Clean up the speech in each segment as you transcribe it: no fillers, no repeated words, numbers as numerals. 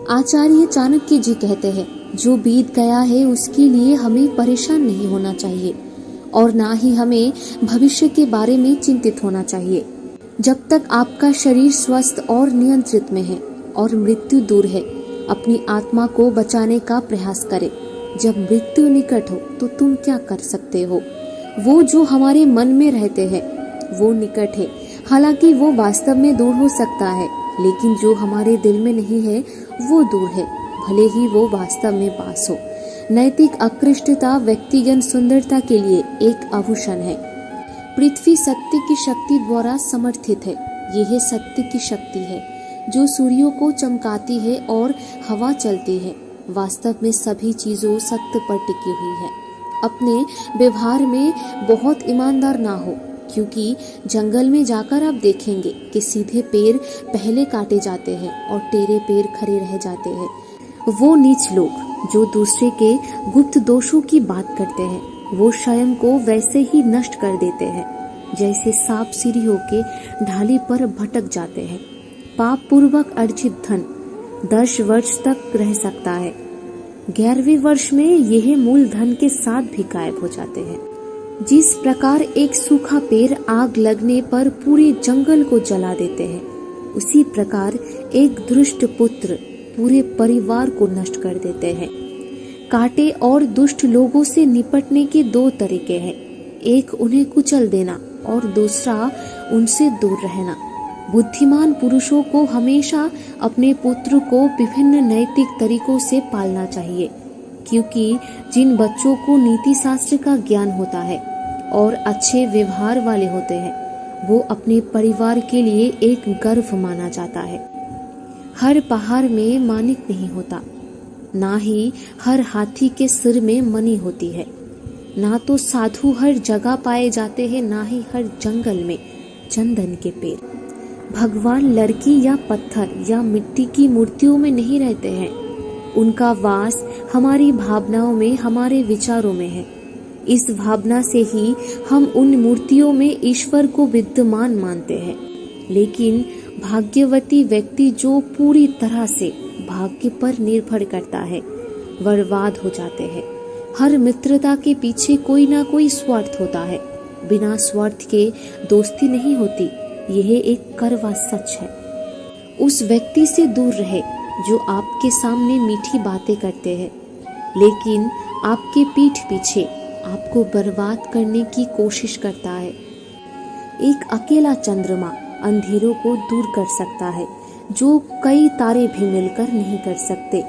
आचार्य चाणक्य जी कहते हैं, जो बीत गया है उसके लिए हमें परेशान नहीं होना चाहिए और ना ही हमें भविष्य के बारे में चिंतित होना चाहिए। जब तक आपका शरीर स्वस्थ और नियंत्रित में है और मृत्यु दूर है, अपनी आत्मा को बचाने का प्रयास करें। जब मृत्यु निकट हो तो तुम क्या कर सकते हो? वो जो हमारे मन में रहते हैं वो निकट है, हालांकि वो वास्तव में दूर हो सकता है, लेकिन जो हमारे दिल में नहीं है वो दूर है, भले ही वो वास्तव में पास हो। नैतिक उत्कृष्टता व्यक्तिगत सुंदरता के लिए एक आभूषण है। पृथ्वी सत्य की शक्ति द्वारा समर्थित है। यह सत्य की शक्ति है जो सूर्यों को चमकाती है और हवा चलती है। वास्तव में सभी चीजों सत्य पर टिकी हुई है। अपने व्यवहार में बहुत ईमानदार ना हो, क्योंकि जंगल में जाकर आप देखेंगे कि सीधे पेड़ पहले काटे जाते हैं और टेढ़े पेड़ खड़े रह जाते हैं। वो नीच लोग जो दूसरे के गुप्त दोषों की बात करते हैं, वो स्वयं को वैसे ही नष्ट कर देते हैं जैसे सांप सीढ़ी होके ढाली पर भटक जाते हैं। पाप पूर्वक अर्जित धन 10 वर्ष तक रह सकता है, 11वें वर्ष में यह मूल धन के साथ भी गायब हो जाते हैं। जिस प्रकार एक सूखा पेड़ आग लगने पर पूरे जंगल को जला देते हैं, उसी प्रकार एक दुष्ट पुत्र पूरे परिवार को नष्ट कर देते हैं। कांटे और दुष्ट लोगों से निपटने के 2 तरीके हैं, एक उन्हें कुचल देना और दूसरा उनसे दूर रहना। बुद्धिमान पुरुषों को हमेशा अपने पुत्र को विभिन्न नैतिक तरीकों से पालना चाहिए, क्योंकि जिन बच्चों को नीति शास्त्र का ज्ञान होता है और अच्छे व्यवहार वाले होते हैं, वो अपने परिवार के लिए एक गर्व माना जाता है। हर पहाड़ में माणिक नहीं होता, ना ही हर हाथी के सिर में मणि होती है। ना तो साधु हर जगह पाए जाते हैं, ना ही हर जंगल में चंदन के पेड़। भगवान लड़की या पत्थर या मिट्टी की मूर्तियों में नहीं रहते हैं। उनका वास हमारी भावनाओं में, हमारे विचारों में है। इस भावना से ही हम उन मूर्तियों में ईश्वर को विद्यमान मानते हैं। लेकिन भाग्यवती व्यक्ति जो पूरी तरह से भाग्य पर निर्भर करता है, बर्बाद हो जाते हैं। हर मित्रता के पीछे कोई ना कोई स्वार्थ होता है। बिना स्वार्थ के दोस्ती नहीं होती, यह एक कड़वा सच है। उस व्यक्ति से दूर रहे जो आपके सामने मीठी बातें करते हैं, लेकिन आपके पीठ पीछे आपको बर्बाद करने की कोशिश करता है। एक अकेला चंद्रमा अंधेरों को दूर कर सकता है, जो कई तारे भी मिलकर नहीं कर सकते।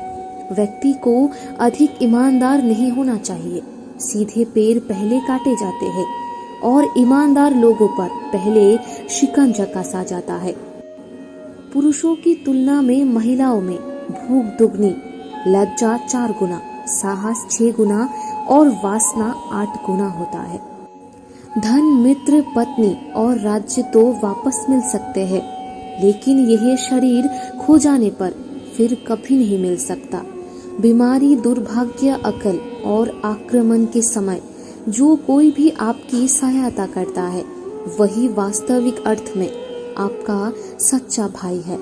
व्यक्ति को अधिक ईमानदार नहीं होना चाहिए। सीधे पेड़ पहले काटे जाते हैं और ईमानदार लोगों पर पहले शिकंजा कसा जाता है। पुरुषों की तुलना में महिलाओं में भूख दुगनी, लज्जा 4 गुना, साहस 6 गुना और वासना 8 गुना होता है। धन, मित्र, पत्नी और राज्य तो वापस मिल सकते हैं, लेकिन यह शरीर खो जाने पर फिर कभी नहीं मिल सकता। बीमारी, दुर्भाग्य, अकल और आक्रमण के समय जो कोई भी आपकी सहायता करता है, वही वास्तविक अर्थ में आपका सच्चा भाई है।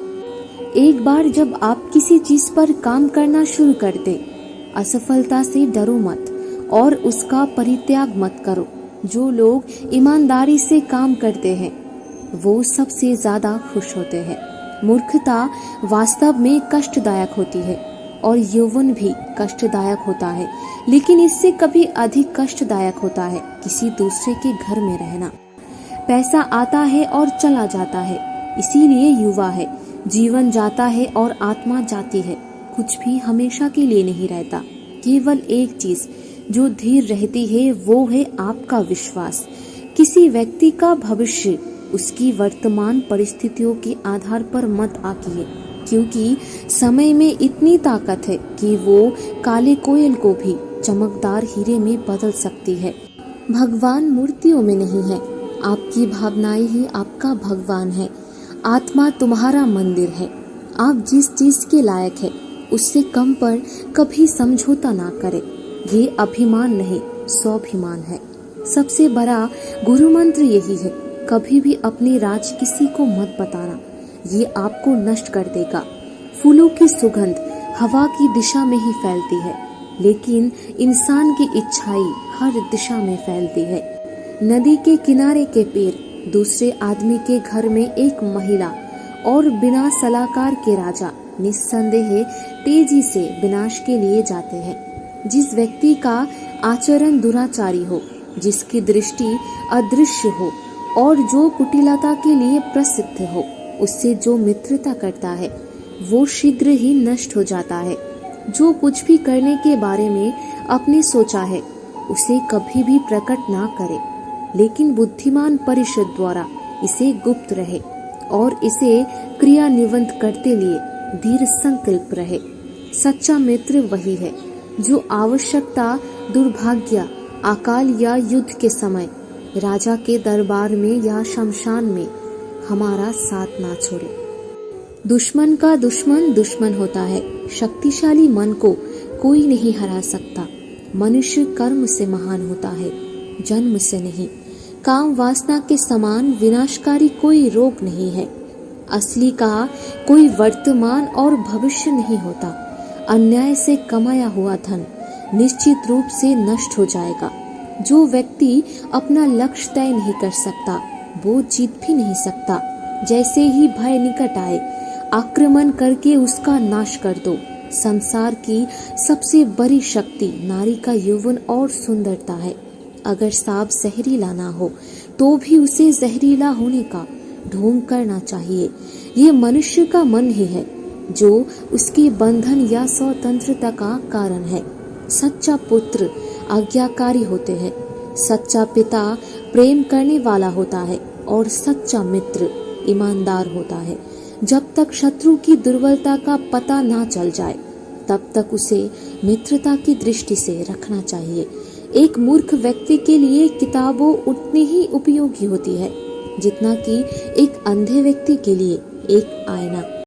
एक बार जब आप किसी चीज पर काम करना शुरू कर दें, असफलता से डरो मत और उसका परित्याग मत करो। जो लोग ईमानदारी से काम करते हैं, वो सबसे ज्यादा खुश होते हैं। मूर्खता वास्तव में कष्टदायक होती है और यौवन भी कष्टदायक होता है, लेकिन इससे कभी अधिक कष्टदायक होता है किसी दूसरे के घर में रहना। पैसा आता है और चला जाता है, इसीलिए युवा है। जीवन जाता है और आत्मा जाती है। कुछ भी हमेशा के लिए नहीं रहता। केवल एक चीज जो धीर रहती है, वो है आपका विश्वास। किसी व्यक्ति का भविष्य उसकी वर्तमान परिस्थितियों के आधार पर मत आंकिए, क्योंकि समय में इतनी ताकत है कि वो काले कोयल को भी चमकदार हीरे में बदल सकती है। भगवान मूर्तियों में नहीं है, आपकी भावनाएं ही आपका भगवान है। आत्मा तुम्हारा मंदिर है। आप जिस चीज के लायक है उससे कम पर कभी समझौता ना करें। ये अभिमान नहीं, स्वाभिमान है। सबसे बड़ा गुरु मंत्र यही है, कभी भी अपनी राज किसी को मत बताना, ये आपको नष्ट कर देगा। फूलों की सुगंध हवा की दिशा में ही फैलती है, लेकिन इंसान की इच्छाई हर दिशा में फैलती है। नदी के किनारे के पेड़, दूसरे आदमी के घर में एक महिला और बिना सलाहकार के राजा निस्संदेह तेजी से विनाश के लिए जाते हैं। जिस व्यक्ति का आचरण दुराचारी हो, जिसकी दृष्टि अदृश्य हो और जो कुटिलता के लिए प्रसिद्ध हो, उससे जो मित्रता करता है वो शीघ्र ही नष्ट हो जाता है। जो कुछ भी करने के बारे में अपने सोचा है उसे कभी भी प्रकट ना करे, लेकिन बुद्धिमान परिषद द्वारा इसे गुप्त रहे और इसे क्रियान्वित करते लिए दृढ़ संकल्प रहे। सच्चा मित्र वही है जो आवश्यकता, दुर्भाग्य, अकाल या युद्ध के समय राजा के दरबार में या शमशान में हमारा साथ ना छोड़े। दुश्मन का दुश्मन दुश्मन होता है। शक्तिशाली मन को कोई नहीं हरा सकता। मनुष्य कर्म से महान होता है, जन्म से नहीं। काम वासना के समान विनाशकारी कोई रोग नहीं है। असली का कोई वर्तमान और भविष्य नहीं होता। अन्याय से कमाया हुआ धन निश्चित रूप से नष्ट हो जाएगा। जो व्यक्ति अपना लक्ष्य तय नहीं कर सकता वो जीत भी नहीं सकता। जैसे ही भय निकट आए, आक्रमण करके उसका नाश कर दो। संसार की सबसे बड़ी शक्ति नारी का यौवन और सुंदरता है। अगर सांप जहरीला ना हो तो भी उसे जहरीला होने का ढोंग करना चाहिए। ये मनुष्य का मन ही है जो उसके बंधन या स्वतंत्रता का कारण है। सच्चा पुत्र आज्ञाकारी होते हैं, सच्चा पिता प्रेम करने वाला होता है और सच्चा मित्र ईमानदार होता है। जब तक शत्रु की दुर्बलता का पता ना चल जाए तब तक उसे मित्रता की दृष्टि से रखना चाहिए। एक मूर्ख व्यक्ति के लिए किताबों उतनी ही उपयोगी होती है जितना कि एक अंधे व्यक्ति के लिए एक आईना।